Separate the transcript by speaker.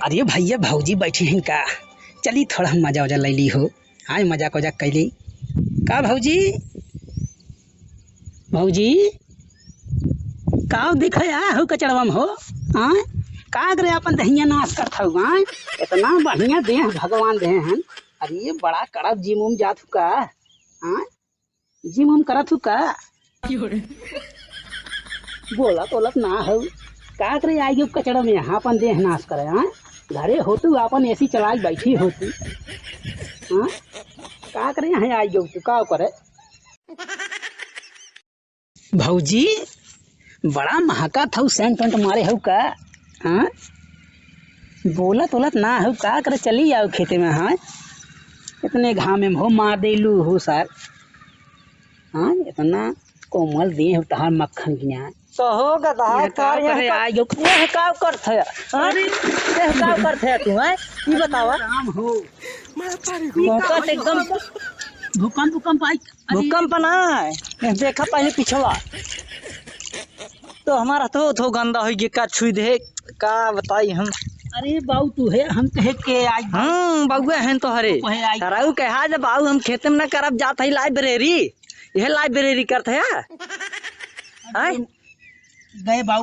Speaker 1: अरे भैया भौजी बैठी हैं का, चली थोड़ा हम मजा वजा ले ली हो। हाँ मजाक वजाक कैली का भौजी। भौजी का दिख हो कचड़वा में हो। हाँ का करे अपन दहिया नाश करता हूँ। हाँ इतना बढ़िया दे भगवान दे हैं। अरे बड़ा कड़क जिम उम जात का। हाँ जिम उम करत हूँ का। बोलत बोलत ना हो का करे आई कचड़ा में यहाँ अपन देह नाश करे। हाँ घरे हो तू अपन एसी चला बैठी हो तू। हाँ का करे यहाँ आई तू का करे। भौजी बड़ा महका था सेंट पेंट मारे हो का। हाँ बोलत बोलत ना हो का करे चली आओ खेते में। हाँ इतने घाम में हो मार देलू हो सर। हाँ इतना कोमल दे हो तहार मक्खन किया
Speaker 2: तो हो गधा कार
Speaker 1: करे आई गो।
Speaker 2: यह का करत है। अरे यह का करत है तू है ई बतावा।
Speaker 1: राम हो
Speaker 2: मौका से एकदम
Speaker 1: भूकंप भूकंप आई।
Speaker 2: भूकंप ना है देखा पहले पिछला तो हमारा तो गंदा हो गया का छुई दे का बताई हम।
Speaker 1: अरे बाऊ तू है हम कहे के आज।
Speaker 2: बाबुआ हैं तो हरे सराऊ कहा जब बाबू हम खेते में ना करब जात है लाइब्रेरी यह लाइब्रेरी करते है
Speaker 1: गए बाऊ